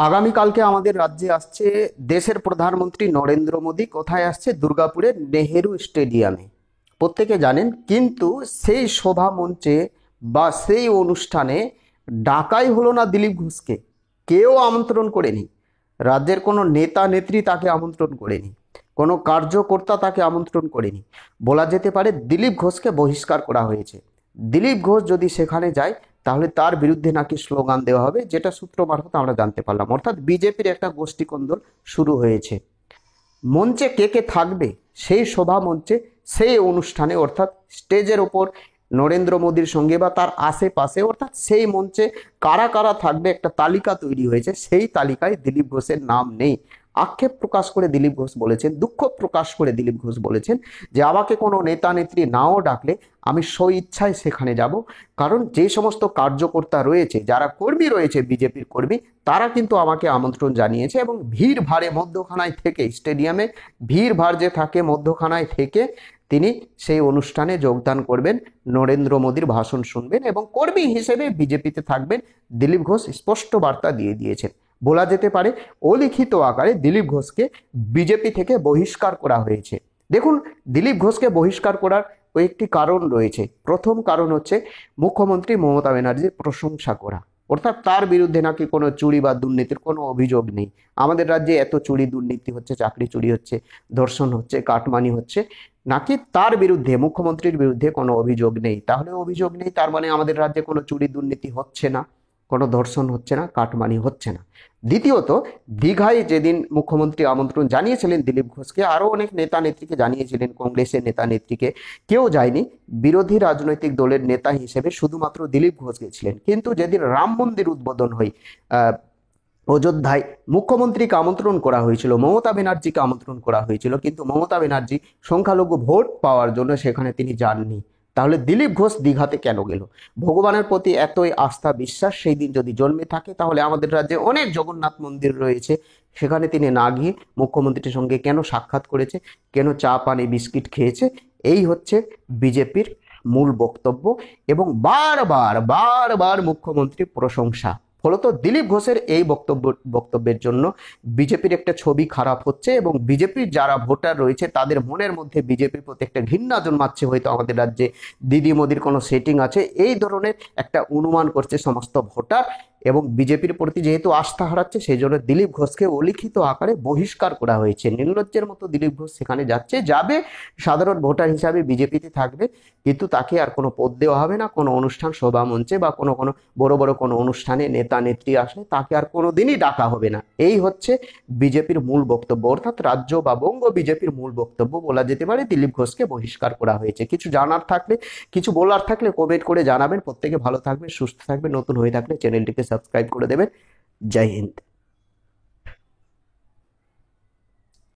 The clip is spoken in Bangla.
আগামীকালকে আমাদের রাজ্যে আসছে দেশের প্রধানমন্ত্রী নরেন্দ্র মোদী। কোথায় আসছে? দুর্গাপুরের নেহেরু স্টেডিয়ামে। প্রত্যেকে জানেন, কিন্তু সেই সভা মঞ্চে বা সেই অনুষ্ঠানে ডাকাই হলো না দিলীপ ঘোষকে। কেউ আমন্ত্রণ করেনি। রাজ্যের কোনো নেতা নেত্রী তাকে আমন্ত্রণ করেনি, কোনো কার্যকর্তা তাকে আমন্ত্রণ করেনি। বলা যেতে পারে দিলীপ ঘোষকে বহিষ্কার করা হয়েছে। দিলীপ ঘোষ যদি সেখানে যায় তাহলে তার বিরুদ্ধে নাকি স্লোগান দেওয়া হবে, যেটা সূত্র মারফত আমরা জানতে পারলাম। অর্থাৎ বিজেপির একটা গোষ্ঠীকন্দল শুরু হয়েছে। মঞ্চে কে কে থাকবে সেই সভা মঞ্চে, সেই অনুষ্ঠানে, অর্থাৎ স্টেজের ওপর নরেন্দ্র মোদীর সঙ্গে বা তার আশেপাশে, অর্থাৎ সেই মঞ্চে কারা কারা থাকবে একটা তালিকা তৈরি হয়েছে। সেই তালিকায় দিলীপ ঘোষের নাম নেই। আক্ষেপ প্রকাশ করে দিলীপ ঘোষ বলেছেন, দুঃখ প্রকাশ করে দিলীপ ঘোষ বলেছেন যে আমাকে কোনো নেতা নেত্রী নাও ডাকলে আমি স্বইচ্ছায় সেখানে যাব। কারণ যে সমস্ত কার্যকর্তা রয়েছে, যারা কর্মী রয়েছে, বিজেপির কর্মী, তারা কিন্তু আমাকে আমন্ত্রণ জানিয়েছে এবং ভিড় ভাড়ে মধ্যখানায় থেকে, স্টেডিয়ামে ভিড় ভাড় যে থাকে মধ্যখানায় থেকে তিনি সেই অনুষ্ঠানে যোগদান করবেন, নরেন্দ্র মোদীর ভাষণ শুনবেন এবং কর্মী হিসেবে বিজেপিতে থাকবেন। দিলীপ ঘোষ স্পষ্ট বার্তা দিয়ে দিয়েছেন। বলা যেতে পারে অলিখিত আকারে দিলীপ ঘোষকে বিজেপি থেকে বহিষ্কার করা হয়েছে। দেখুন, দিলীপ ঘোষকে বহিষ্কার করার কয়েকটি কারণ রয়েছে। প্রথম কারণ হচ্ছে মুখ্যমন্ত্রী মমতা ব্যানার্জির প্রশংসা করা, অর্থাৎ তার বিরুদ্ধে নাকি কোনো চুরি বা দুর্নীতির কোনো অভিযোগ নেই। আমাদের রাজ্যে এত চুরি দুর্নীতি হচ্ছে, চাকরি চুরি হচ্ছে, ধর্ষণ হচ্ছে, কাটমানি হচ্ছে, নাকি তার বিরুদ্ধে, মুখ্যমন্ত্রীর বিরুদ্ধে কোনো অভিযোগ নেই। তাহলে অভিযোগ নেই তার মানে আমাদের রাজ্যে কোনো চুরি দুর্নীতি হচ্ছে না, কোনো ধর্ষণ হচ্ছে না, কাটমানি হচ্ছে না। দ্বিতীয়ত, দীঘায় যেদিন মুখ্যমন্ত্রী আমন্ত্রণ জানিয়েছিলেন দিলীপ ঘোষকে, আরও অনেক নেতা নেত্রীকে জানিয়েছিলেন, কংগ্রেসের নেতা নেত্রীকে, কেউ যায়নি। বিরোধী রাজনৈতিক দলের নেতা হিসেবে শুধুমাত্র দিলীপ ঘোষ গেছিলেন। কিন্তু যেদিন রাম মন্দির উদ্বোধন হয় অযোধ্যায়, মুখ্যমন্ত্রীকে আমন্ত্রণ করা হয়েছিল, মমতা ব্যানার্জিকে আমন্ত্রণ করা হয়েছিল, কিন্তু মমতা ব্যানার্জি সংখ্যালঘু ভোট পাওয়ার জন্য সেখানে তিনি যাননি। তাহলে দিলীপ ঘোষ দীঘাতে কেন গেল? ভগবানের প্রতি এতই আস্থা বিশ্বাস সেই দিন যদি জন্মে থাকে, তাহলে আমাদের রাজ্যে অনেক জগন্নাথ মন্দির রয়েছে, সেখানে তিনি না গিয়ে মুখ্যমন্ত্রীর সঙ্গে কেন সাক্ষাৎ করেছে, কেন চা পানি বিস্কিট খেয়েছে? এই হচ্ছে বিজেপির মূল বক্তব্য এবং বারবার বারবার মুখ্যমন্ত্রী প্রশংসা। ফলত দিলীপ ঘোষের এই বক্তব্যের জন্য বিজেপির একটা ছবি খারাপ হচ্ছে এবং বিজেপির যারা ভোটার রয়েছে তাদের মনের মধ্যে বিজেপির প্রতি একটা ঘৃণা জন্মাচ্ছে। হয়তো আমাদের রাজ্যে দিদি মোদির কোনো সেটিং আছে, এই ধরনের একটা অনুমান করছে সমস্ত ভোটার এবং বিজেপির প্রতি যেহেতু আস্থা হারাচ্ছে, সেই জন্য দিলীপ ঘোষকে অলিখিত আকারে বহিষ্কার করা হয়েছে। নির্লজ্জের মতো দিলীপ ঘোষ সেখানে যাবে, সাধারণ ভোটার হিসাবে বিজেপিতে থাকবে, কিন্তু তাকে আর কোনো পদ দেওয়া হবে না। কোনো অনুষ্ঠান, সভা মঞ্চে বা কোনো বড় বড় কোনো অনুষ্ঠানে নেতা নেত্রী আসলে তাকে আর কোনোদিনই ডাকা হবে না। এই হচ্ছে বিজেপির মূল বক্তব্য, অর্থাৎ রাজ্য বা বঙ্গ বিজেপির মূল বক্তব্য। বলা যেতে পারে দিলীপ ঘোষকে বহিষ্কার করা হয়েছে। কিছু জানার থাকলে, কিছু বলার থাকলে কমেন্ট করে জানাবেন। প্রত্যেকে ভালো থাকবে, সুস্থ থাকবে। নতুন হয়ে থাকলে চ্যানেলটিকে সাবস্ক্রাইব করে দেবেন। জয় হিন্দ।